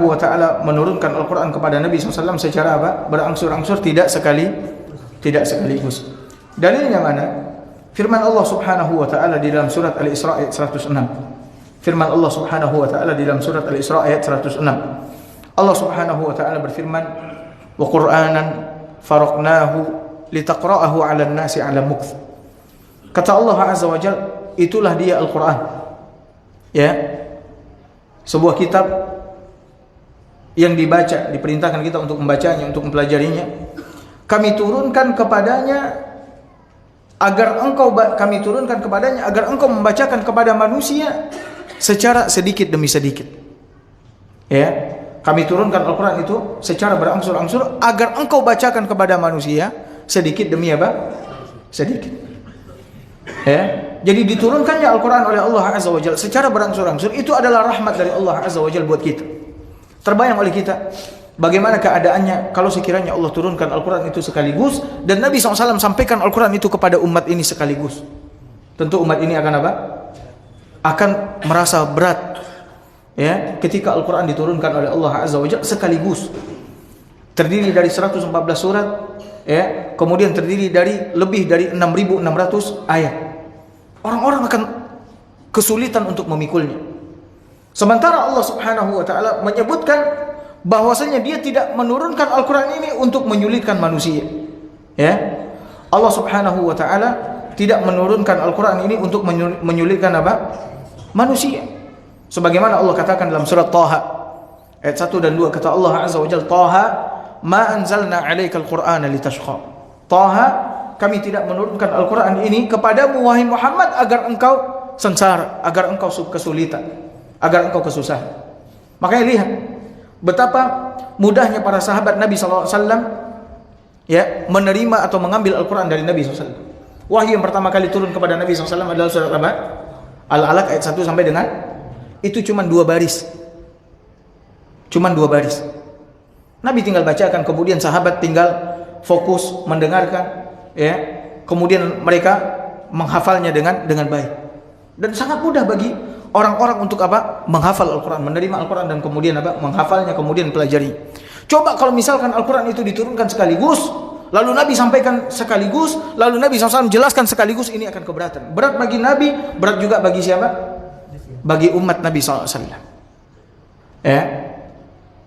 wa ta'ala menurunkan Al-Quran kepada Nabi SAW secara apa? Berangsur-angsur, tidak sekaligus. Dalilnya mana? Firman Allah Subhanahu wa ta'ala di dalam surat Al-Isra ayat 106. Firman Allah Subhanahu wa ta'ala di dalam surat Al-Isra ayat 106. Allah Subhanahu wa ta'ala berfirman, "Wa Qur'anan faraqnahu litaqra'ahu 'alan nasi 'ala mukth." Kata Allah Azza wa Jalla, itulah dia Al-Quran. Ya. Sebuah kitab yang dibaca, diperintahkan kita untuk membacanya, untuk mempelajarinya. Kami turunkan kepadanya agar engkau membacakan kepada manusia secara sedikit demi sedikit. Ya, kami turunkan Al-Quran itu secara berangsur-angsur agar engkau bacakan kepada manusia sedikit demi apa? Sedikit. Ya, jadi diturunkannya Al-Quran oleh Allah Azza wa Jalla secara berangsur-angsur itu adalah rahmat dari Allah Azza wa Jalla buat kita. Terbayang oleh kita bagaimana keadaannya kalau sekiranya Allah turunkan Al-Quran itu sekaligus dan Nabi SAW sampaikan Al-Quran itu kepada umat ini sekaligus. Tentu umat ini akan apa? Akan merasa berat, ya, ketika Al-Quran diturunkan oleh Allah Azza wa Jalla sekaligus. Terdiri dari 114 surat, ya, kemudian terdiri dari lebih dari 6.600 ayat. Orang-orang akan kesulitan untuk memikulnya. Sementara Allah Subhanahu wa ta'ala menyebutkan bahwasanya dia tidak menurunkan Al-Quran ini untuk menyulitkan manusia. Ya, Allah Subhanahu wa ta'ala tidak menurunkan Al-Quran ini untuk menyulitkan apa? Manusia. Sebagaimana Allah katakan dalam surat Taha ayat 1 dan 2, kata Allah Azza wa Jalla, "Taha ma anzalna 'alaikal Qur'ana litashqa." Taha, kami tidak menurunkan Al-Quran ini kepadamu wahai Muhammad agar engkau sengsara, agar engkau kesulitan, agar engkau kesusahan. Makanya lihat betapa mudahnya para sahabat Nabi SAW, ya, menerima atau mengambil Al-Quran dari Nabi SAW. Wahyu yang pertama kali turun kepada Nabi SAW adalah surat apa? Al-Alaq ayat 1 sampai dengan itu cuman 2 baris. Cuman 2 baris. Nabi tinggal bacakan, kemudian sahabat tinggal fokus mendengarkan, ya. Kemudian mereka menghafalnya dengan baik. Dan sangat mudah bagi orang-orang untuk apa? Menghafal Al-Quran, menerima Al-Quran dan kemudian apa? Menghafalnya, kemudian pelajari. Coba kalau misalkan Al-Quran itu diturunkan sekaligus, lalu Nabi sampaikan sekaligus, lalu Nabi SAW jelaskan sekaligus, ini akan keberatan. Berat bagi Nabi, berat juga bagi siapa? Bagi umat Nabi SAW. Ya.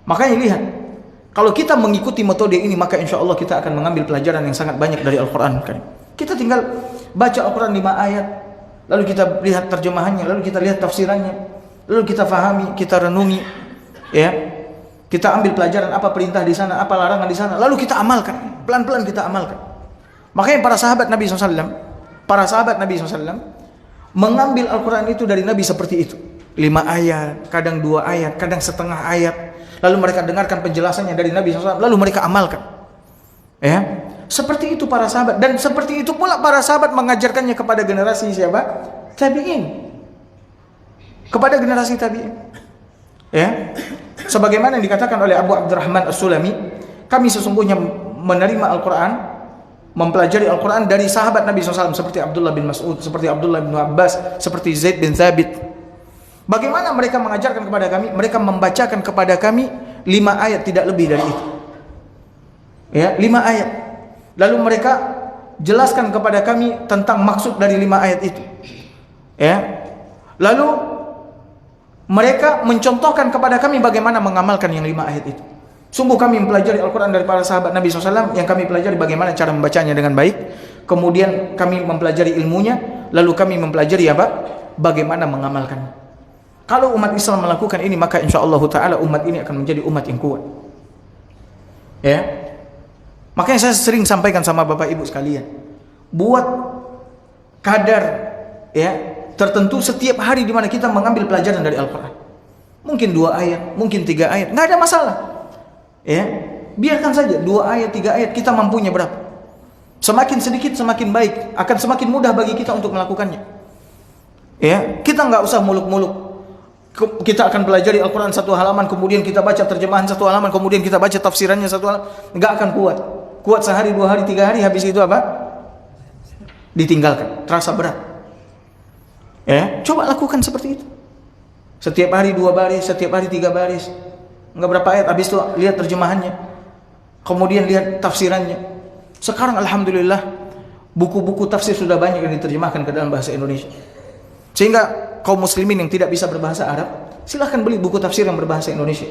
Makanya lihat, kalau kita mengikuti metode ini, maka insya Allah kita akan mengambil pelajaran yang sangat banyak dari Al-Quran. Kita tinggal baca Al-Quran 5 ayat, lalu kita lihat terjemahannya, lalu kita lihat tafsirannya, lalu kita fahami, kita renungi, ya, kita ambil pelajaran apa perintah di sana, apa larangan di sana, lalu kita amalkan, pelan-pelan kita amalkan. Makanya para sahabat Nabi SAW mengambil Al-Quran itu dari Nabi seperti itu, 5 ayat, kadang 2 ayat, kadang setengah ayat, lalu mereka dengarkan penjelasannya dari Nabi SAW, lalu mereka amalkan, ya. Seperti itu para sahabat, dan seperti itu pula para sahabat mengajarkannya kepada generasi siapa? Tabi'in. Kepada generasi tabi'in. Ya. Sebagaimana yang dikatakan oleh Abu Abdurrahman As-Sulami, kami sesungguhnya menerima Al-Quran, mempelajari Al-Quran dari sahabat Nabi SAW seperti Abdullah bin Mas'ud, seperti Abdullah bin Abbas, seperti Zaid bin Thabit. Bagaimana mereka mengajarkan kepada kami? Mereka membacakan kepada kami 5 ayat, tidak lebih dari itu. Ya, 5 ayat. Lalu mereka jelaskan kepada kami tentang maksud dari 5 ayat itu. Ya. Lalu mereka mencontohkan kepada kami bagaimana mengamalkan yang 5 ayat itu. Sungguh kami mempelajari Al-Quran dari para sahabat Nabi SAW, yang kami pelajari bagaimana cara membacanya dengan baik. Kemudian kami mempelajari ilmunya, lalu kami mempelajari apa? Bagaimana mengamalkannya. Kalau umat Islam melakukan ini, maka insyaAllah ta'ala umat ini akan menjadi umat yang kuat. Ya. Makanya saya sering sampaikan sama Bapak Ibu sekalian, buat kadar, ya, tertentu setiap hari di mana kita mengambil pelajaran dari Al-Quran. Mungkin 2 ayat, mungkin 3 ayat, nggak ada masalah. Ya, biarkan saja 2 ayat, 3 ayat, kita mampunya berapa. Semakin sedikit semakin baik, akan semakin mudah bagi kita untuk melakukannya. Ya, kita nggak usah muluk-muluk. Kita akan pelajari Al-Quran 1 halaman, kemudian kita baca terjemahan 1 halaman, kemudian kita baca tafsirannya 1 halaman, nggak akan kuat. Kuat sehari, 2 hari, 3 hari, habis itu apa? Ditinggalkan, terasa berat. Ya, coba lakukan seperti itu. Setiap hari 2 baris, setiap hari 3 baris. Enggak berapa ayat, habis itu lihat terjemahannya. Kemudian lihat tafsirannya. Sekarang alhamdulillah buku-buku tafsir sudah banyak yang diterjemahkan ke dalam bahasa Indonesia. Sehingga kaum muslimin yang tidak bisa berbahasa Arab, silahkan beli buku tafsir yang berbahasa Indonesia.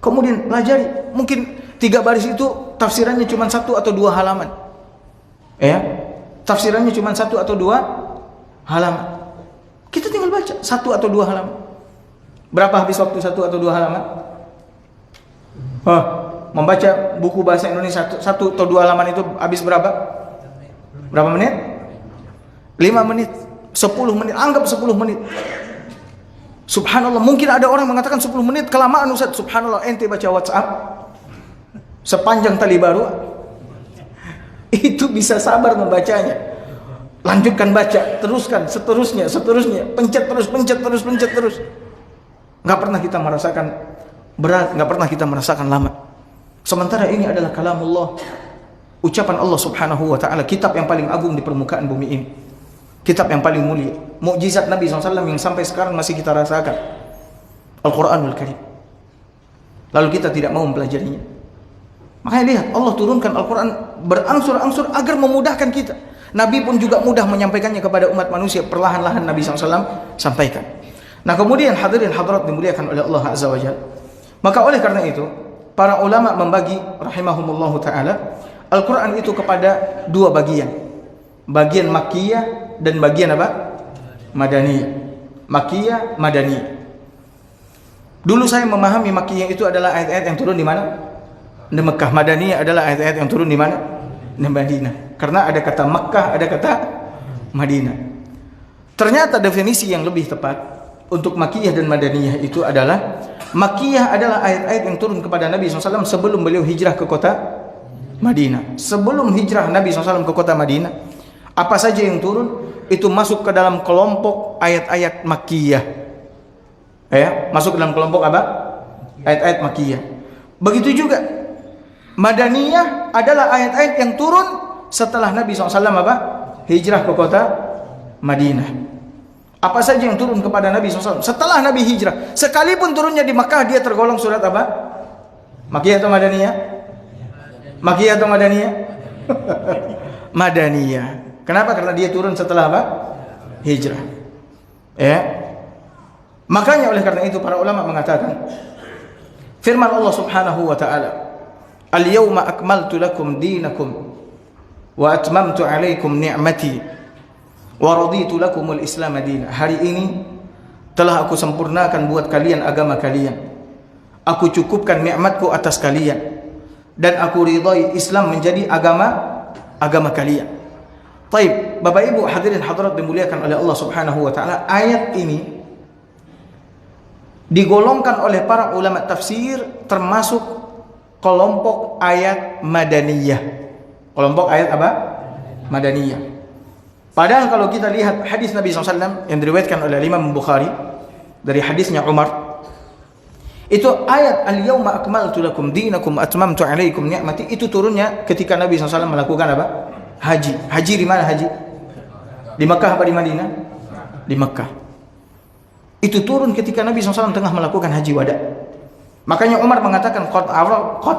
Kemudian pelajari. Mungkin 3 baris itu tafsirannya cuma 1 atau 2 halaman. Ya, tafsirannya cuma 1 atau 2 halaman. Kita tinggal baca 1 atau 2 halaman. Berapa habis waktu 1 atau 2 halaman? Membaca buku bahasa Indonesia 1 atau 2 halaman itu habis berapa? Berapa menit? 5 menit, 10 menit, anggap 10 menit. Subhanallah, mungkin ada orang mengatakan 10 menit kelamaan Ustaz. Subhanallah, ente baca WhatsApp sepanjang tali baru itu bisa sabar membacanya. Lanjutkan baca, teruskan, seterusnya, pencet terus. Enggak pernah kita merasakan berat, enggak pernah kita merasakan lama. Sementara ini adalah kalamullah, ucapan Allah Subhanahu wa taala, kitab yang paling agung di permukaan bumi ini. Kitab yang paling mulia, mukjizat Nabi SAW yang sampai sekarang masih kita rasakan, Al-Quranul Karim. Lalu kita tidak mau mempelajarinya. Makanya lihat, Allah turunkan Al-Quran berangsur-angsur agar memudahkan kita. Nabi pun juga mudah menyampaikannya kepada umat manusia. Perlahan-lahan Nabi SAW sampaikan. Nah kemudian hadirin hadirat dimuliakan oleh Allah Azza wa Jalla. Maka oleh karena itu, para ulama membagi rahimahumullahu ta'ala Al-Quran itu kepada 2 bagian. Bagian Makkiyah dan bagian apa? Madaniyah. Makkiyah, Madaniyah. Dulu saya memahami Makkiyah itu adalah ayat-ayat yang turun di mana? Di Mekah. Madaniyah adalah ayat-ayat yang turun di mana? Di Madinah. Karena ada kata Makkah, ada kata Madinah. Ternyata definisi yang lebih tepat untuk Makkiyah dan Madaniyah itu adalah Makkiyah adalah ayat-ayat yang turun kepada Nabi SAW sebelum beliau hijrah ke kota Madinah. Sebelum hijrah Nabi SAW ke kota Madinah, apa saja yang turun itu masuk ke dalam kelompok ayat-ayat Makkiyah. Ya, masuk ke dalam kelompok apa? Ayat-ayat Makkiyah. Begitu juga Madaniyah adalah ayat-ayat yang turun setelah Nabi SAW apa? Hijrah ke kota Madinah. Apa saja yang turun kepada Nabi SAW setelah Nabi hijrah, sekalipun turunnya di Makkah, dia tergolong surat apa? Makkiyah atau Madaniyah? Makkiyah atau Madaniyah? Madaniyah. Kenapa? Karena dia turun setelah apa? Hijrah. Ya. Makanya oleh karena itu para ulama mengatakan firman Allah Subhanahu wa taala, "Al-yauma akmaltu lakum dinakum wa atmamtu 'alaikum ni'mati wa raditu lakumul Islam madina." Hari ini telah aku sempurnakan buat kalian agama kalian. Aku cukupkan nikmatku atas kalian dan aku ridai Islam menjadi agama kalian. Baik, Bapak Ibu hadirin hadirat dimuliakan oleh Allah Subhanahu wa taala, ayat ini digolongkan oleh para ulama tafsir termasuk kelompok ayat Madaniyah. Kelompok ayat apa? Madaniyah. Padahal kalau kita lihat hadis Nabi SAW yang diriwayatkan oleh Imam Bukhari dari hadisnya Umar, itu ayat al-yauma akmaltu lakum dinakum atmamtu 'alaikum ni'mati itu turunnya ketika Nabi SAW melakukan apa? Haji. Haji di mana haji? Di Makkah apa di Madinah? Di Makkah. Itu turun ketika Nabi SAW tengah melakukan haji wada. Makanya Umar mengatakan qad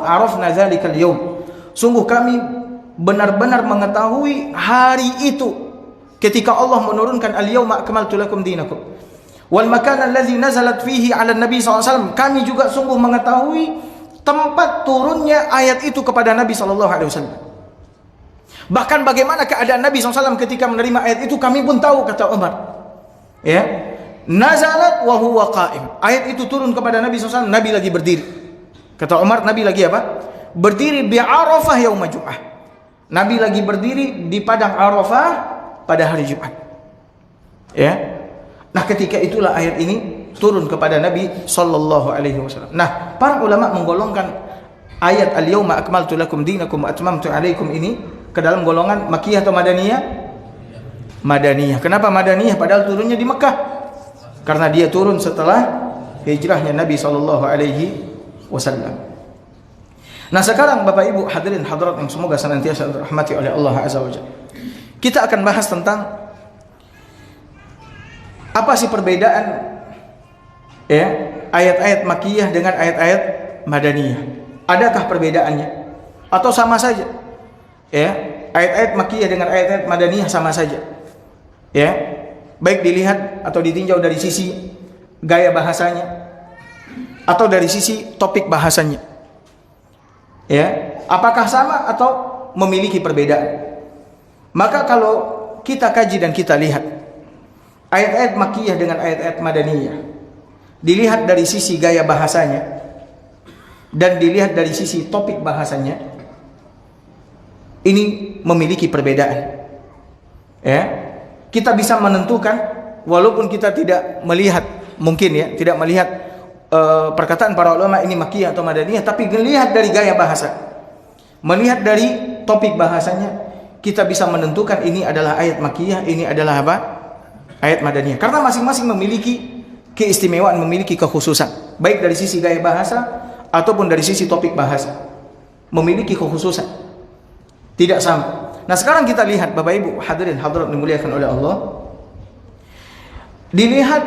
arafna dzalikal yaum. Sungguh kami benar-benar mengetahui hari itu ketika Allah menurunkan al-yauma akmaltu lakum dinakum. Wal makan allazi nazalat fihi 'ala Nabi SAW. Kami juga sungguh mengetahui tempat turunnya ayat itu kepada Nabi SAW. Bahkan bagaimana keadaan Nabi SAW ketika menerima ayat itu kami pun tahu, kata Umar. Ya, nazalat wa huwa qa'im. Ayat itu turun kepada Nabi SAW, Nabi lagi berdiri. Kata Umar, Nabi lagi apa? Berdiri di Arafah yaumul Jum'ah. Nabi lagi berdiri di padang Arafah pada hari Jumat. Ya. Nah, ketika itulah ayat ini turun kepada Nabi sallallahu alaihi wasallam. Nah, para ulama menggolongkan ayat al-yauma akmaltu lakum dinakum wa atmamtu alaikum ini ke dalam golongan Makkiyah atau Madaniyah? Madaniyah. Kenapa Madaniyah padahal turunnya di Mekah? Karena dia turun setelah hijrahnya Nabi sallallahu alaihi wasallam. Nah, sekarang Bapak Ibu hadirin hadirat yang semoga senantiasa dirahmati oleh Allah Azza wa Jalla. Kita akan bahas tentang apa sih perbedaan ya ayat-ayat Makkiyah dengan ayat-ayat Madaniyah? Adakah perbedaannya? Atau sama saja? Ya, ayat-ayat Makkiyah dengan ayat-ayat Madaniyah sama saja. Ya, baik dilihat atau ditinjau dari sisi gaya bahasanya atau dari sisi topik bahasanya. Ya, apakah sama atau memiliki perbedaan? Maka kalau kita kaji dan kita lihat ayat-ayat Makkiyah dengan ayat-ayat Madaniyah, dilihat dari sisi gaya bahasanya dan dilihat dari sisi topik bahasanya, ini memiliki perbedaan. Ya, kita bisa menentukan walaupun kita tidak melihat, mungkin ya, tidak melihat perkataan para ulama ini Makkiyah atau Madaniyah, tapi melihat dari gaya bahasa, melihat dari topik bahasanya, kita bisa menentukan ini adalah ayat Makkiyah, ini adalah apa? Ayat Madaniyah. Karena masing-masing memiliki keistimewaan, memiliki kekhususan, baik dari sisi gaya bahasa ataupun dari sisi topik bahasa, memiliki kekhususan, tidak sama. Nah, sekarang kita lihat Bapak Ibu hadirin hadirat dimuliakan oleh Allah, dilihat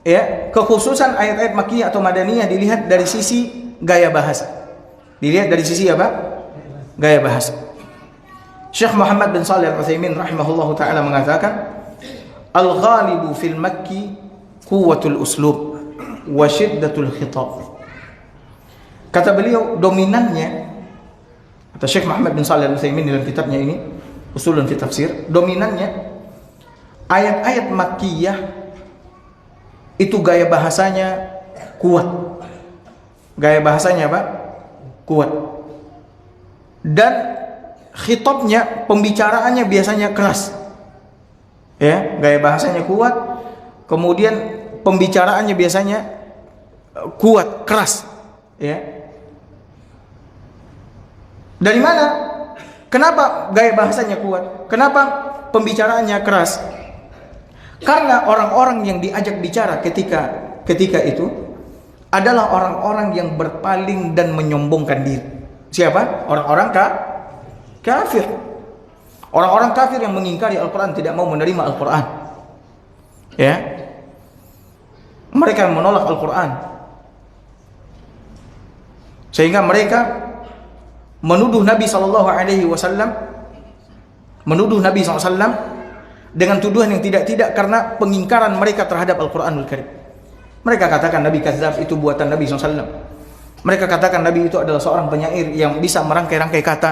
ya kekhususan ayat-ayat Makkiyah atau Madaniyah dilihat dari sisi gaya bahasa. Dilihat dari sisi apa? Gaya bahasa. Syekh Muhammad bin Shalih Al-Utsaimin rahimahullahu taala mengatakan, "Al-ghalibu fil Makki quwwatul uslub wa shiddatul khitab." Kata beliau, dominannya, kata Syekh Muhammad bin Shalih Al-Utsaimin dalam kitabnya ini Ushulun fi Tafsir, dominannya ayat-ayat Makkiyah itu gaya bahasanya kuat. Gaya bahasanya apa? Kuat. Dan khitabnya, pembicaraannya biasanya keras. Ya, gaya bahasanya kuat, kemudian pembicaraannya biasanya kuat, keras. Ya. Dari mana? Kenapa gaya bahasanya kuat? Kenapa pembicaraannya keras? Karena orang-orang yang diajak bicara ketika itu adalah orang-orang yang berpaling dan menyombongkan diri. Siapa? Orang-orang kafir. Orang-orang kafir yang mengingkari Al-Quran, tidak mau menerima Al-Quran. Ya, mereka menolak Al-Quran, sehingga mereka menuduh Nabi SAW, dengan tuduhan yang tidak-tidak karena pengingkaran mereka terhadap Al-Quranul Karim. Mereka katakan Nabi kadzab, itu buatan Nabi SAW. Mereka katakan Nabi itu adalah seorang penyair yang bisa merangkai-rangkai kata.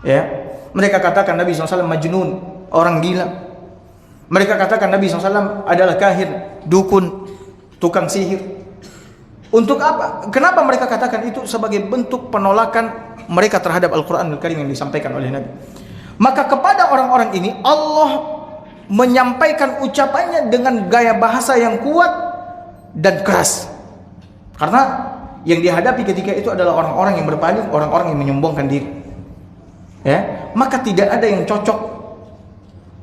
Ya, mereka katakan Nabi SAW majnun, orang gila. Mereka katakan Nabi SAW adalah kahin, dukun, tukang sihir. Untuk apa? Kenapa mereka katakan itu? Sebagai bentuk penolakan mereka terhadap Al-Quranul Karim yang disampaikan oleh Nabi. Maka kepada orang-orang ini Allah menyampaikan ucapannya dengan gaya bahasa yang kuat dan keras. Karena yang dihadapi ketika itu adalah orang-orang yang berpaling, orang-orang yang menyombongkan diri. Ya, maka tidak ada yang cocok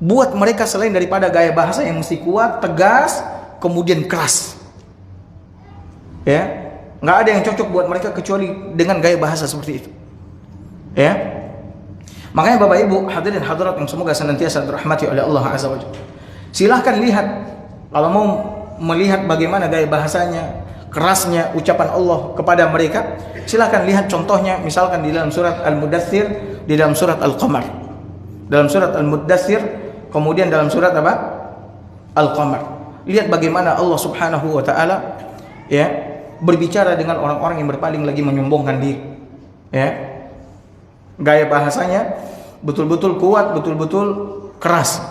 buat mereka selain daripada gaya bahasa yang mesti kuat, tegas, kemudian keras. Ya, nggak ada yang cocok buat mereka kecuali dengan gaya bahasa seperti itu. Ya, makanya Bapak Ibu hadirin hadirat yang semoga senantiasa dirahmati oleh Allah Azza wa Jalla, silahkan lihat, kalau mau melihat bagaimana gaya bahasanya, kerasnya ucapan Allah kepada mereka, silahkan lihat contohnya, misalkan di dalam surat Al-Mudaththir, di dalam surat Al-Qamar, dalam surat Al-Mudaththir, kemudian dalam surat apa? Al-Qamar. Lihat bagaimana Allah Subhanahu wa taala ya berbicara dengan orang-orang yang berpaling lagi menyombongkan diri. Ya, gaya bahasanya betul-betul kuat, betul-betul keras.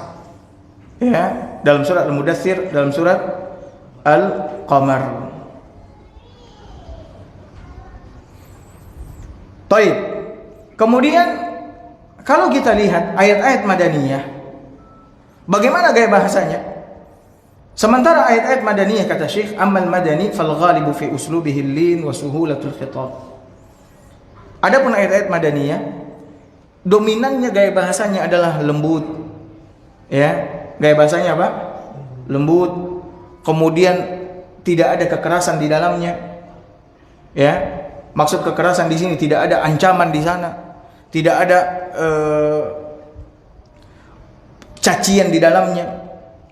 Ya, dalam surat Al-Mudaththir, dalam surat Al-Qamar. Baik. Kemudian kalau kita lihat ayat-ayat Madaniyah, bagaimana gaya bahasanya? Sementara ayat-ayat Madaniyah, kata Syekh, ammal madani fal ghalibu fi uslubihi al-lin wa suhulatul khitab. Adapun ayat-ayat Madaniyah, dominannya gaya bahasanya adalah lembut. Ya, gaya bahasanya apa? Lembut. Kemudian tidak ada kekerasan di dalamnya. Ya, maksud kekerasan di sini tidak ada ancaman di sana, tidak ada cacian di dalamnya,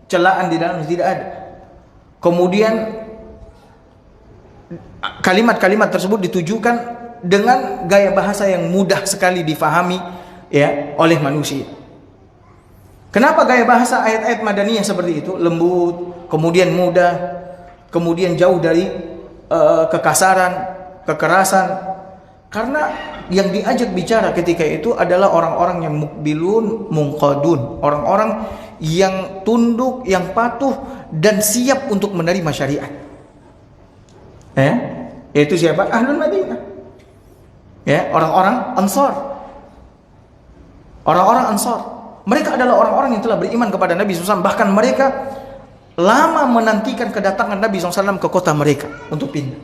celaan di dalamnya, tidak ada. Kemudian kalimat-kalimat tersebut ditujukan dengan gaya bahasa yang mudah sekali difahami ya oleh manusia. Kenapa gaya bahasa ayat-ayat Madaniyah seperti itu? Lembut, kemudian mudah, kemudian jauh dari kekasaran, kekerasan. Karena yang diajak bicara ketika itu adalah orang-orang yang mukbilun, munqadun, orang-orang yang tunduk, yang patuh dan siap untuk menerima syariat. Yaitu siapa? Ahlul Madinah. Ya, orang-orang Ansar. Orang-orang Ansar. Mereka adalah orang-orang yang telah beriman kepada Nabi SAW. Bahkan mereka lama menantikan kedatangan Nabi SAW ke kota mereka untuk pindah.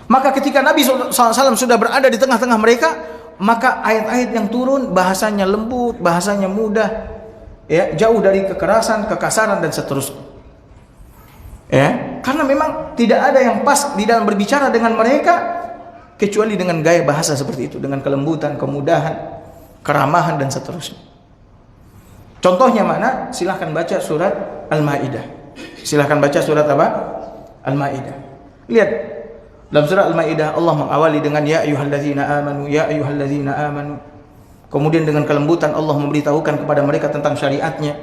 Maka ketika Nabi SAW sudah berada di tengah-tengah mereka, maka ayat-ayat yang turun bahasanya lembut, bahasanya mudah, ya, jauh dari kekerasan, kekasaran dan seterusnya. Ya, karena memang tidak ada yang pas di dalam berbicara dengan mereka kecuali dengan gaya bahasa seperti itu, dengan kelembutan, kemudahan, keramahan dan seterusnya. Contohnya mana? Silahkan baca surat Al-Maidah. Silahkan baca surat apa? Al-Maidah. Lihat dalam surat Al-Maidah Allah mengawali dengan ya ayyuhalladzina amanu, ya ayyuhalladzina amanu. Kemudian dengan kelembutan Allah memberitahukan kepada mereka tentang syariatnya,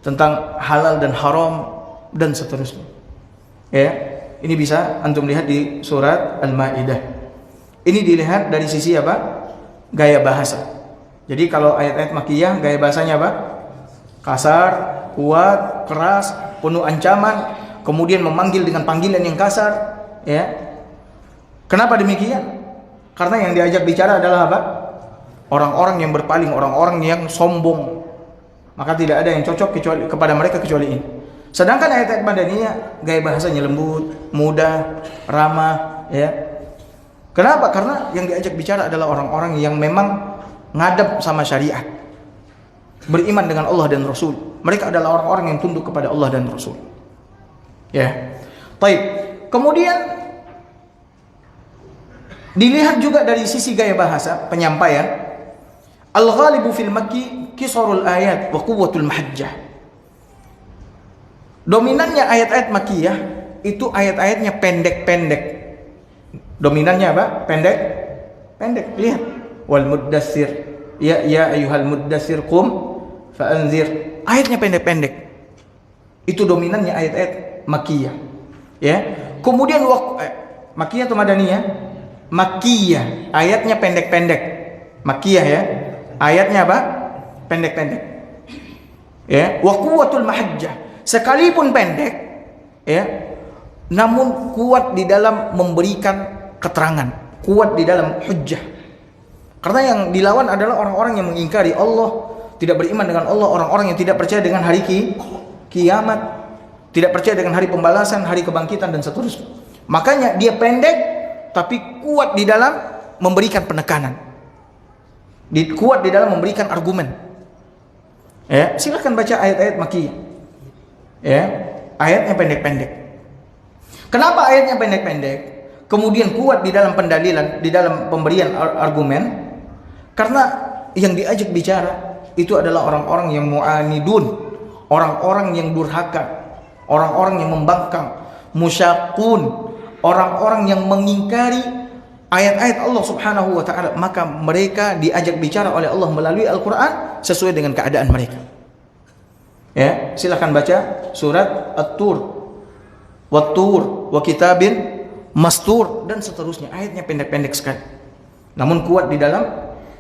tentang halal dan haram dan seterusnya. Ya, ini bisa antum lihat di surat Al-Maidah. Ini dilihat dari sisi apa? Gaya bahasa. Jadi kalau ayat-ayat Makkiyah gaya bahasanya apa? Kasar, kuat, keras, penuh ancaman, kemudian memanggil dengan panggilan yang kasar, ya. Kenapa demikian? Karena yang diajak bicara adalah apa? Orang-orang yang berpaling, orang-orang yang sombong. Maka tidak ada yang cocok kepada mereka kecuali ini. Sedangkan ayat-ayat Madaniyah gaya bahasanya lembut, mudah, ramah, ya. Kenapa? Karena yang diajak bicara adalah orang-orang yang memang ngadep sama syariat, beriman dengan Allah dan Rasul. Mereka adalah orang-orang yang tunduk kepada Allah dan Rasul. Ya, baik. Kemudian dilihat juga dari sisi gaya bahasa penyampaian. Al-ghalibu fil makki qisarul ayat wa quwwatul mahajjah. Dominannya ayat-ayat Makkiyah itu ayat-ayatnya pendek-pendek. Dominannya apa? Pendek. Lihat. Wal muddatsir. Ya ayyuhal muddatsir qum fa'anzir. Ayatnya pendek-pendek. Itu dominannya ayat-ayat Makkiyah. Ya. Kemudian Makkiyah atau Madaniyah? Makkiyah. Ayatnya pendek-pendek. Makkiyah ya. Ayatnya apa? Pendek-pendek. Ya, wa quwwatul mahajjah. Sekalipun pendek, ya, namun kuat di dalam memberikan keterangan, kuat di dalam hujjah. Karena yang dilawan adalah orang-orang yang mengingkari Allah, tidak beriman dengan Allah, orang-orang yang tidak percaya dengan hari kiamat, tidak percaya dengan hari pembalasan, hari kebangkitan dan seterusnya. Makanya dia pendek tapi kuat di dalam memberikan penekanan. Kuat di dalam memberikan argumen. Ya, silakan baca ayat-ayat Makkiyah. Ya, ayatnya pendek-pendek. Kenapa ayatnya pendek-pendek? Kemudian kuat di dalam pendalilan, di dalam pemberian argumen, karena yang diajak bicara itu adalah orang-orang yang mu'anidun, orang-orang yang durhaka, orang-orang yang membangkang, musyaqun, orang-orang yang mengingkari ayat-ayat Allah Subhanahu wa taala. Maka mereka diajak bicara oleh Allah melalui Al-Qur'an sesuai dengan keadaan mereka. Ya, silakan baca surat At-Tur, Wat-Tur, wa kitabin mastur dan seterusnya. Ayatnya pendek-pendek sekali, namun kuat di dalam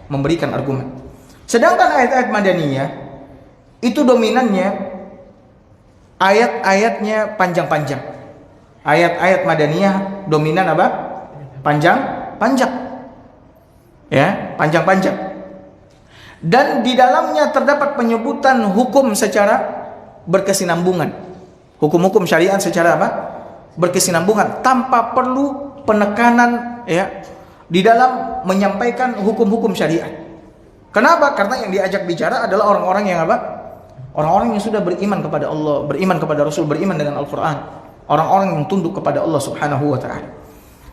memberikan argumen. Sedangkan ayat-ayat Madaniyah itu dominannya ayat-ayatnya panjang-panjang. Ayat-ayat Madaniyah dominan apa? Panjang-panjang. Ya, panjang-panjang. Dan di dalamnya terdapat penyebutan hukum secara berkesinambungan. Hukum-hukum syariat secara apa? Berkesinambungan, tanpa perlu penekanan, ya, di dalam menyampaikan hukum-hukum syariat. Kenapa? Karena yang diajak bicara adalah orang-orang yang apa? Orang-orang yang sudah beriman kepada Allah, beriman kepada Rasul, beriman dengan Al-Quran. Orang-orang yang tunduk kepada Allah Subhanahu wa ta'ala.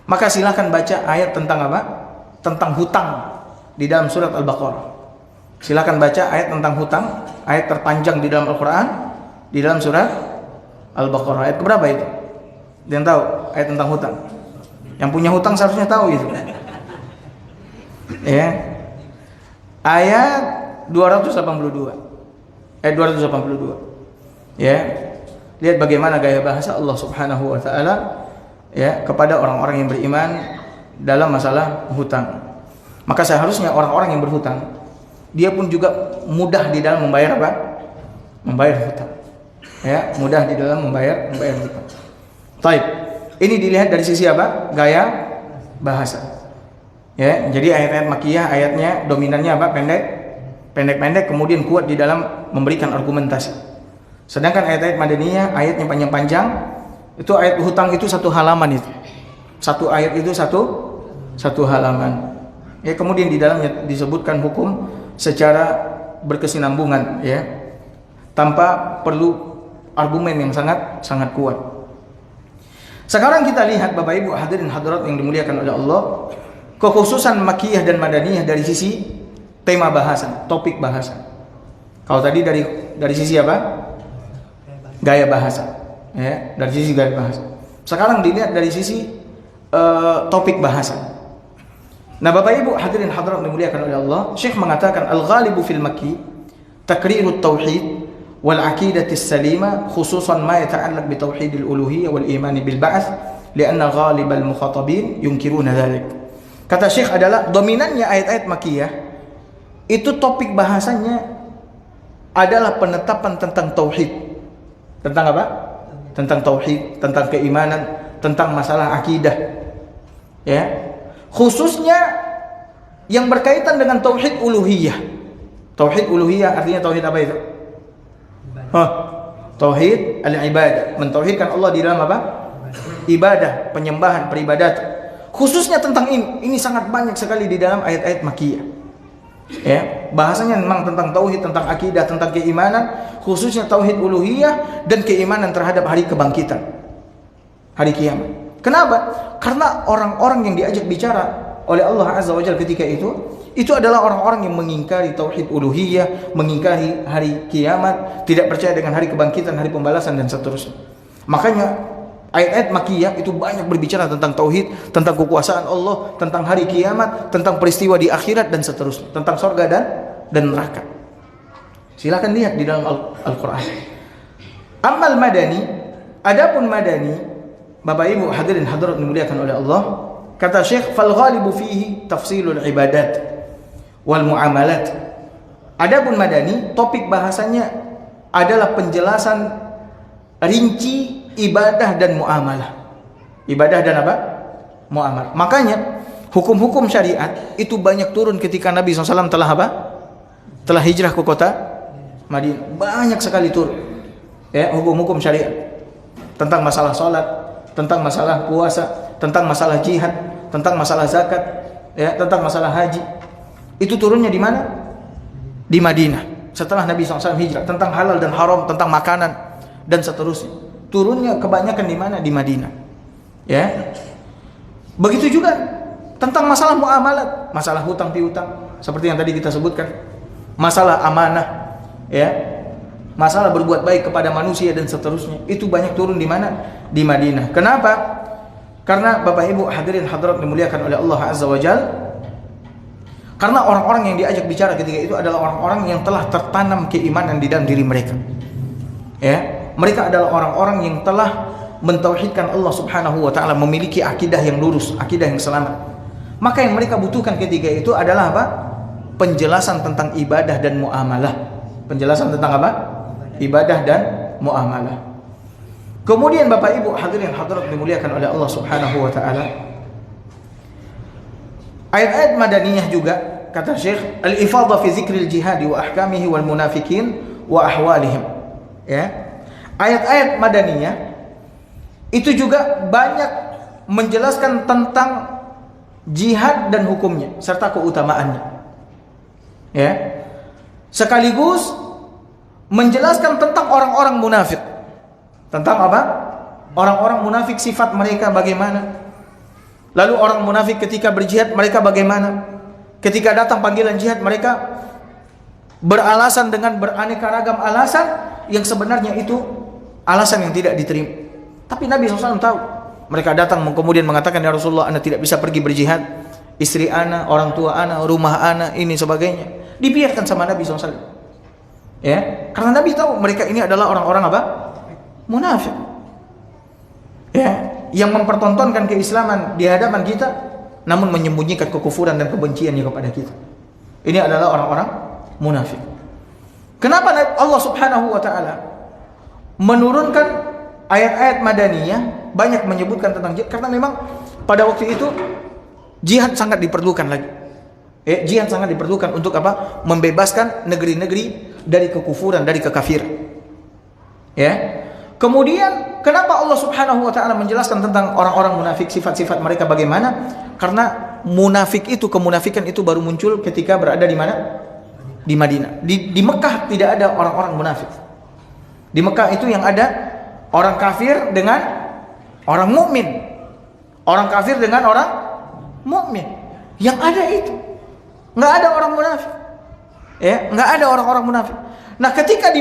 Maka silakan baca ayat tentang apa? Tentang hutang di dalam surat Al-Baqarah. Silakan baca ayat tentang hutang, ayat terpanjang di dalam Al-Quran, di dalam surat Al-Baqarah. Ayat berapa itu? Dia tahu ayat tentang hutang. Yang punya hutang seharusnya tahu itu. Ya. Ayat 282. Ayat 282. Ya. Lihat bagaimana gaya bahasa Allah Subhanahu wa taala ya kepada orang-orang yang beriman dalam masalah hutang. Maka seharusnya orang-orang yang berhutang dia pun juga mudah di dalam membayar apa? Membayar hutang. Ya, mudah di dalam membayar hutang. Baik. Ini dilihat dari sisi apa? Gaya bahasa. Ya, jadi ayat-ayat Makkiyah ayatnya dominannya apa? Pendek-pendek kemudian kuat di dalam memberikan argumentasi. Sedangkan ayat-ayat Madaniyah ayatnya panjang-panjang. Itu ayat hutang itu satu halaman itu. Satu ayat itu satu halaman. Ya, kemudian di dalamnya disebutkan hukum secara berkesinambungan ya. Tanpa perlu argumen yang sangat kuat. Sekarang kita lihat Bapak Ibu hadirin hadirat yang dimuliakan oleh Allah, kekhususan Makkiyah dan Madaniyah dari sisi tema bahasan, topik bahasan. Kalau tadi dari sisi apa? Gaya bahasa. Ya, dari sisi gaya bahasa. Sekarang dilihat dari sisi topik bahasan. Nah, Bapak Ibu hadirin hadirat yang dimuliakan oleh Allah, Syekh mengatakan al-ghalibu fil makki taqrirut tauhid wal aqidatis salima khususan ma yata'allaq bi tauhidil uluhiyyah wal iman bil ba'ts lianna ghalibal mukhatabin yunkiruna dzalik. Kata Syekh adalah dominannya ayat-ayat Makkiyah itu topik bahasanya adalah penetapan tentang tauhid. Tentang apa? Tentang tauhid, tentang keimanan, tentang masalah akidah. Ya. Khususnya yang berkaitan dengan tauhid uluhiyah. Tauhid uluhiyah artinya tauhid apa itu? Tauhid al-ibadah, mentauhidkan Allah di dalam apa? Ibadah, penyembahan, peribadatan. Khususnya tentang ini sangat banyak sekali di dalam ayat-ayat Makkiyah. Ya, bahasanya memang tentang tauhid, tentang akidah, tentang keimanan, khususnya tauhid uluhiyah dan keimanan terhadap hari kebangkitan, hari kiamat. Kenapa? Karena orang-orang yang diajak bicara oleh Allah Azza wa Jalla ketika itu adalah orang-orang yang mengingkari tauhid uluhiyah, mengingkari hari kiamat, tidak percaya dengan hari kebangkitan, hari pembalasan dan seterusnya. Makanya ayat-ayat Makkiyah itu banyak berbicara tentang tauhid, tentang kekuasaan Allah, tentang hari kiamat, tentang peristiwa di akhirat dan seterusnya, tentang surga dan neraka. Silakan lihat di dalam Al-Qur'an. Amal Madani, adapun Madani, Bapak Ibu hadirin hadirat dimuliakan oleh Allah, kata Syekh fal ghalibu fihi tafsilul ibadat wal muamalat. Adapun Madani, topik bahasanya adalah penjelasan rinci ibadah dan muamalah. Ibadah dan apa? Muamalah. Makanya hukum-hukum syariat itu banyak turun ketika Nabi SAW telah apa? Telah hijrah ke kota Madinah. Banyak sekali turun. Ya, hukum-hukum syariat tentang masalah salat, tentang masalah puasa, tentang masalah jihad, tentang masalah zakat, ya, tentang masalah haji. Itu turunnya di mana? Di Madinah. Setelah Nabi SAW hijrah, tentang halal dan haram, tentang makanan dan seterusnya. Turunnya kebanyakan di mana? Di Madinah. Ya. Begitu juga tentang masalah muamalat, masalah hutang piutang, seperti yang tadi kita sebutkan. Masalah amanah, ya. Masalah berbuat baik kepada manusia dan seterusnya. Itu banyak turun di mana? Di Madinah. Kenapa? Karena Bapak Ibu hadirin hadirat dimuliakan oleh Allah Azza wa Jalla. Karena orang-orang yang diajak bicara ketika itu adalah orang-orang yang telah tertanam keimanan di dalam diri mereka. Ya, mereka adalah orang-orang yang telah mentauhidkan Allah Subhanahu wa taala, memiliki akidah yang lurus, akidah yang selamat. Maka yang mereka butuhkan ketika itu adalah apa? Penjelasan tentang ibadah dan muamalah. Penjelasan tentang apa? Ibadah dan muamalah. Kemudian Bapak Ibu hadirin hadirat dimuliakan oleh Allah Subhanahu wa taala, ayat-ayat Madaniyah juga kata Syekh al-ifadha fi zikril jihad wa ahkamihi wal munafikin wa ahwalihim. Ya. Ayat-ayat Madaniyah itu juga banyak menjelaskan tentang jihad dan hukumnya serta keutamaannya. Ya. Sekaligus menjelaskan tentang orang-orang munafik. Tentang apa? Orang-orang munafik, sifat mereka bagaimana? Lalu orang munafik ketika berjihad mereka bagaimana? Ketika datang panggilan jihad mereka beralasan dengan beraneka ragam alasan yang sebenarnya itu alasan yang tidak diterima. Tapi Nabi SAW tahu Mereka datang kemudian mengatakan, ya Rasulullah, ana tidak bisa pergi berjihad, istri ana, orang tua ana, rumah ana, ini sebagainya. Dibiarkan sama Nabi SAW. Ya, karena Nabi tahu mereka ini adalah orang-orang apa? Munafik. Ya, yang mempertontonkan keislaman di hadapan kita, namun menyembunyikan kekufuran dan kebenciannya kepada kita. Ini adalah orang-orang munafik. Kenapa Allah Subhanahu wa taala menurunkan ayat-ayat madaniyah banyak menyebutkan tentang jihad? Karena memang pada waktu itu jihad sangat diperlukan lagi. Jihad sangat diperlukan untuk apa? Membebaskan negeri-negeri dari kekufuran, dari kekafiran. Ya. Kemudian kenapa Allah Subhanahu wa taala menjelaskan tentang orang-orang munafik, sifat-sifat mereka bagaimana? Karena munafik itu, kemunafikan itu baru muncul ketika berada di mana? Di Madinah. Di Mekah tidak ada orang-orang munafik. Di Mekah itu yang ada orang kafir dengan orang mukmin. Orang kafir dengan orang mukmin. Yang ada itu. Enggak ada orang munafik. Ya, enggak ada orang-orang munafik. Nah, ketika di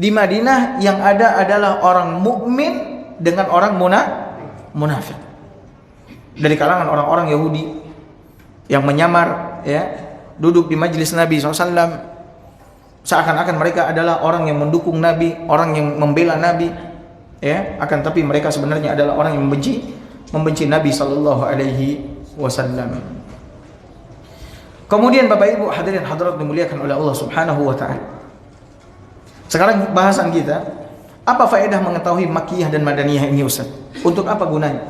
Madinah yang ada adalah orang mukmin dengan orang munafik. Dari kalangan orang-orang Yahudi yang menyamar, ya, duduk di majelis Nabi SAW, seakan-akan mereka adalah orang yang mendukung Nabi, orang yang membela Nabi, ya, akan tapi mereka sebenarnya adalah orang yang membenci Nabi sallallahu alaihi wasallam. Kemudian Bapak Ibu hadirin hadirat dimuliakan oleh Allah Subhanahu wa taala. Sekarang bahasan kita, apa faedah mengetahui Makkiyah dan Madaniyah ini, Ustaz? Untuk apa gunanya?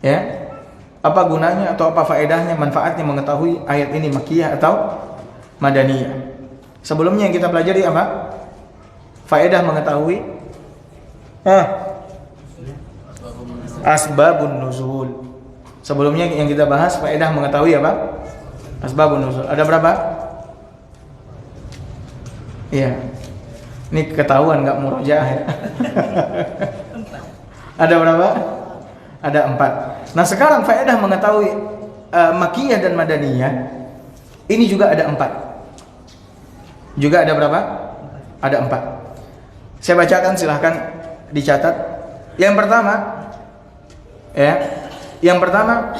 Ya. Apa gunanya atau apa faedahnya, manfaatnya mengetahui ayat ini Makkiyah atau Madaniyah? Sebelumnya yang kita pelajari apa? Faedah mengetahui asbabun nuzul. Sebelumnya yang kita bahas faedah mengetahui apa? Asbabun nuzul. Ada berapa? Iya. Ini ketahuan nggak murojaah ya. Ada berapa? Ada 4. Nah, sekarang faedah mengetahui Makkiyah dan Madaniyah ini juga ada 4. Juga ada berapa? Ada 4. Saya bacakan, silahkan dicatat. Yang pertama, ya, yang pertama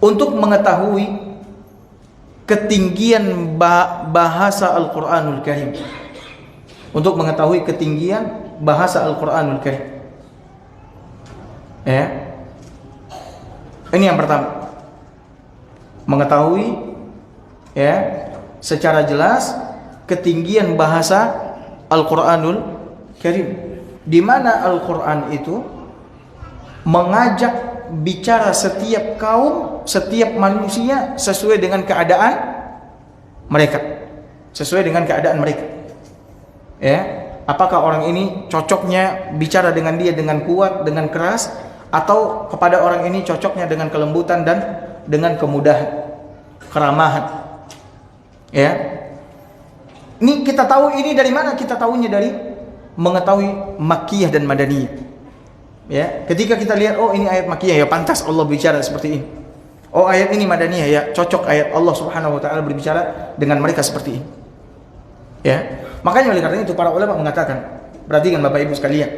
untuk mengetahui ketinggian bahasa Al-Quranul Karim. Untuk mengetahui ketinggian bahasa Al-Quranul Karim. Ya. Ini yang pertama. Mengetahui, ya, secara jelas ketinggian bahasa Al-Quranul Karim. Di mana Al-Quran itu mengajak bicara setiap kaum, setiap manusia sesuai dengan keadaan mereka, sesuai dengan keadaan mereka. Ya, apakah orang ini cocoknya bicara dengan dia dengan kuat, dengan keras, atau kepada orang ini cocoknya dengan kelembutan dan dengan kemudahan, keramahan. Ya, ini kita tahu ini dari mana? Kita tahunya dari mengetahui Makkiyah dan Madaniyah. Ya, ketika kita lihat, oh ini ayat Makkiyah, ya pantas Allah bicara seperti ini. Oh ayat ini Madaniyah, ya cocok ayat Allah Subhanahu wa taala berbicara dengan mereka seperti ini. Ya, makanya oleh karena itu para ulama mengatakan, perhatikan Bapak Ibu sekalian,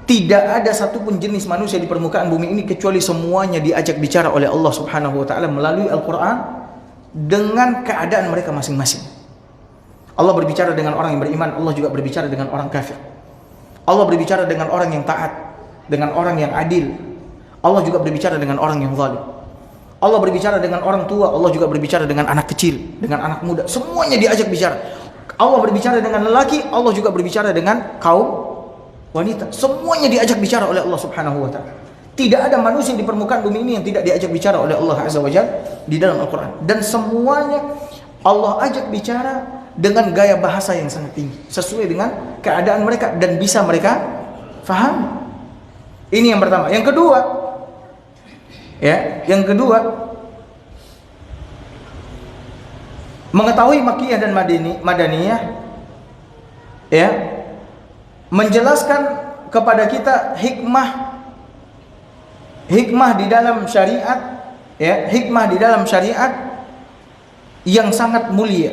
tidak ada satupun jenis manusia di permukaan bumi ini kecuali semuanya diajak bicara oleh Allah Subhanahu wa taala melalui Al-Qur'an dengan keadaan mereka masing-masing. Allah berbicara dengan orang yang beriman, Allah juga berbicara dengan orang kafir. Allah berbicara dengan orang yang taat, dengan orang yang adil. Allah juga berbicara dengan orang yang zalim. Allah berbicara dengan orang tua, Allah juga berbicara dengan anak kecil, dengan anak muda. Semuanya diajak bicara. Allah berbicara dengan lelaki, Allah juga berbicara dengan kaum wanita. Semuanya diajak bicara oleh Allah Subhanahu wa taala. Tidak ada manusia di permukaan bumi ini yang tidak diajak bicara oleh Allah Azza wa Jalla di dalam Al-Qur'an. Dan semuanya Allah ajak bicara dengan gaya bahasa yang sangat tinggi, sesuai dengan keadaan mereka dan bisa mereka faham. Ini yang pertama. Yang kedua, ya, yang kedua, mengetahui Makkiyah dan Madaniyah, ya, menjelaskan kepada kita hikmah di dalam syariat, ya, hikmah di dalam syariat yang sangat mulia.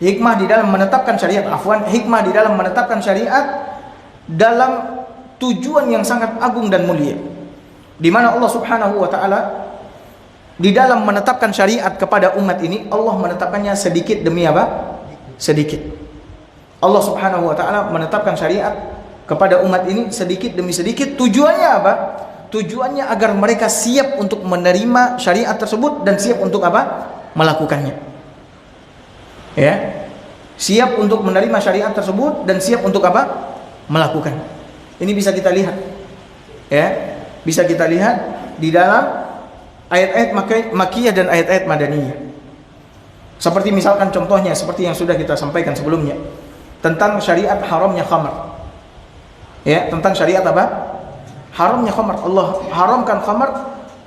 Hikmah di dalam menetapkan syariat, hikmah di dalam menetapkan syariat dalam tujuan yang sangat agung dan mulia. Di mana Allah Subhanahu wa taala di dalam menetapkan syariat kepada umat ini, Allah menetapkannya sedikit demi apa? Sedikit. Allah Subhanahu wa taala menetapkan syariat kepada umat ini sedikit demi sedikit. Tujuannya apa? Tujuannya agar mereka siap untuk menerima syariat tersebut dan siap untuk apa? Melakukannya. Ya. Siap untuk menerima syariat tersebut dan siap untuk apa? Melakukan. Ini bisa kita lihat. Ya. Bisa kita lihat di dalam ayat-ayat Makkiyah dan ayat-ayat Madaniyah. Seperti misalkan contohnya seperti yang sudah kita sampaikan sebelumnya tentang syariat haramnya khamar. Ya, tentang syariat apa? Haramnya khamar. Allah haramkan khamar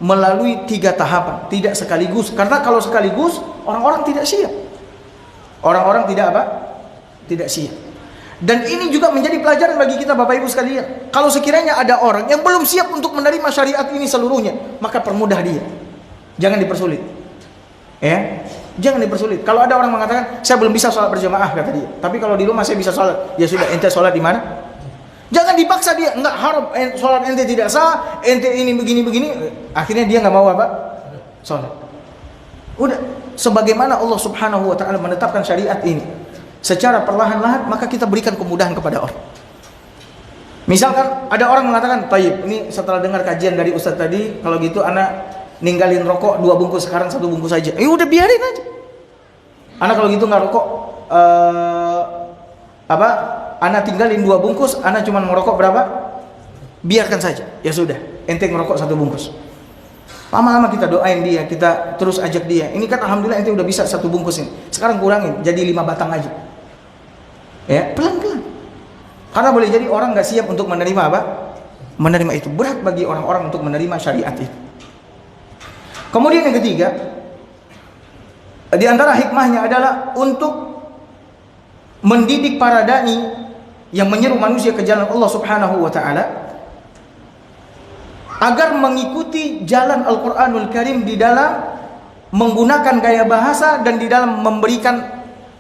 melalui 3 tahapan, tidak sekaligus. Karena kalau sekaligus orang-orang tidak siap. Orang-orang tidak apa? Tidak siap. Dan ini juga menjadi pelajaran bagi kita Bapak Ibu sekalian. Kalau sekiranya ada orang yang belum siap untuk menerima syariat ini seluruhnya, maka permudah dia. Jangan dipersulit. Ya, jangan dipersulit. Kalau ada orang mengatakan, saya belum bisa sholat berjamaah, kata dia. Tapi kalau di rumah saya bisa sholat. Ya sudah, ente sholat di mana? Jangan dipaksa dia. Enggak, haram, sholat ente tidak sah, ente ini begini-begini. Akhirnya dia nggak mau apa? Sholat. Udah, sebagaimana Allah Subhanahu wa taala menetapkan syariat ini secara perlahan-lahan, maka kita berikan kemudahan kepada orang. Misalkan ada orang mengatakan, "Tayyib, ini setelah dengar kajian dari Ustaz tadi, kalau gitu anak ninggalin rokok 2 bungkus, sekarang 1 bungkus saja." Udah biarin aja. Anak kalau gitu nggak rokok, anak tinggalin 2 bungkus, anak cuma ngerokok berapa? Biarkan saja. Ya sudah, ente ngerokok 1 bungkus. Lama-lama kita doain dia, kita terus ajak dia. Ini kan alhamdulillah ente udah bisa 1 bungkus ini. Sekarang kurangin, jadi 5 batang aja. Ya, pelan-pelan. Karena boleh jadi orang nggak siap untuk menerima apa? Menerima itu. Berat bagi orang-orang untuk menerima syariat itu. Kemudian yang ketiga, di antara hikmahnya adalah untuk mendidik para dai yang menyeru manusia ke jalan Allah Subhanahu wa taala agar mengikuti jalan Al-Qur'anul Karim di dalam menggunakan gaya bahasa dan di dalam memberikan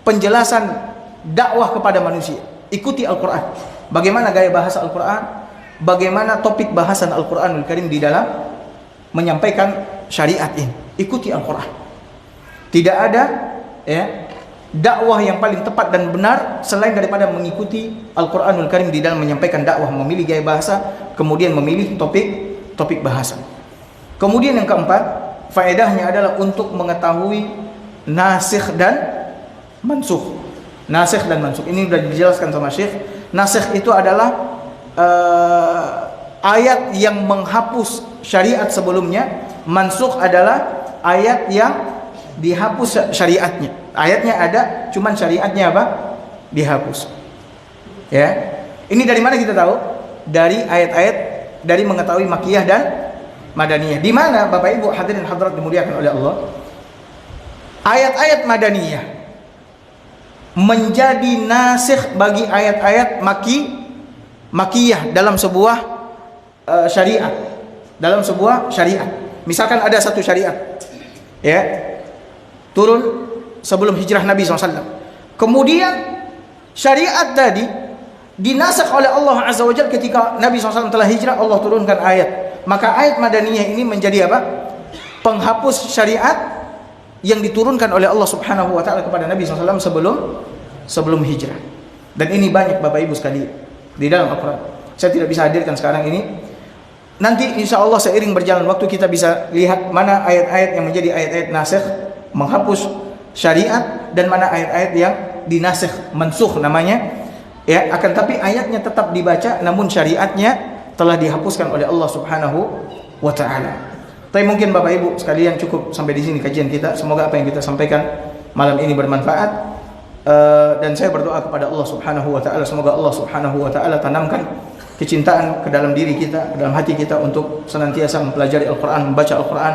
penjelasan dakwah kepada manusia. Ikuti Al-Qur'an. Bagaimana gaya bahasa Al-Qur'an? Bagaimana topik bahasan Al-Qur'anul Karim di dalam menyampaikan syariat ini. Ikuti Al-Qur'an. Tidak ada dakwah yang paling tepat dan benar selain daripada mengikuti Al-Qur'anul Karim di dalam menyampaikan dakwah, memilih gaya bahasa, kemudian memilih topik bahasa. Kemudian yang keempat, faedahnya adalah untuk mengetahui nasikh dan mansukh. Nasikh dan mansukh ini sudah dijelaskan sama Syekh. Nasikh itu adalah ayat yang menghapus syariat sebelumnya. Mansukh adalah ayat yang dihapus syariatnya. Ayatnya ada, cuman syariatnya apa? Dihapus. Ya. Ini dari mana kita tahu? Dari ayat-ayat, dari mengetahui Makkiyah dan Madaniyah. Di mana Bapak Ibu hadirin hadirat dimuliakan oleh Allah? Ayat-ayat Madaniyah menjadi nasikh bagi ayat-ayat Makkiyah dalam sebuah syariat. Dalam sebuah syariat. Misalkan ada satu syariat, ya, turun sebelum hijrah Nabi SAW. Kemudian syariat tadi dinasikh oleh Allah Azza wa Jalla ketika Nabi SAW telah hijrah, Allah turunkan ayat. Maka ayat Madaniyah ini menjadi apa? Penghapus syariat yang diturunkan oleh Allah Subhanahu wa taala kepada Nabi SAW sebelum hijrah. Dan ini banyak Bapak Ibu sekalian di dalam Al-Qur'an. Saya tidak bisa hadirkan sekarang ini. Nanti insya Allah seiring berjalan waktu kita bisa lihat mana ayat-ayat yang menjadi ayat-ayat nasikh, menghapus syariat, dan mana ayat-ayat yang dinasikh, mansukh namanya. Ya, akan tapi ayatnya tetap dibaca namun syariatnya telah dihapuskan oleh Allah Subhanahu wa taala. Tapi mungkin Bapak Ibu sekalian cukup sampai di sini kajian kita. Semoga apa yang kita sampaikan malam ini bermanfaat. Dan saya berdoa kepada Allah Subhanahu wa taala, semoga Allah Subhanahu wa taala tanamkan kecintaan ke dalam diri kita, ke dalam hati kita untuk senantiasa mempelajari Al-Qur'an, membaca Al-Qur'an.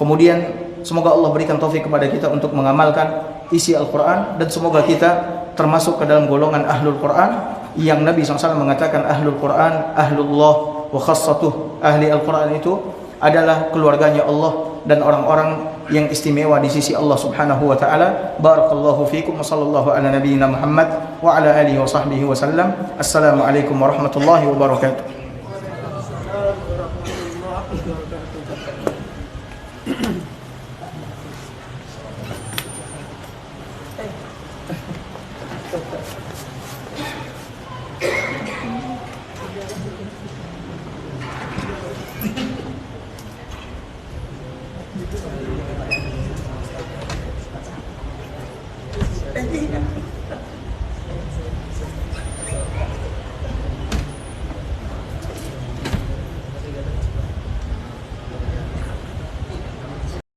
Kemudian semoga Allah berikan taufik kepada kita untuk mengamalkan isi Al-Qur'an, dan semoga kita termasuk ke dalam golongan Ahlul Qur'an yang Nabi SAW mengatakan Ahlul Qur'an Ahlullah wa khassatuh. Ahli Al-Qur'an itu adalah keluarganya Allah dan orang-orang yang istimewa di sisi Allah Subhanahu wa taala. Barakallahu fikum wa sallallahu ala nabiyyina Muhammad wa ala alihi wa sahbihi wasallam. Assalamualaikum warahmatullahi wabarakatuh.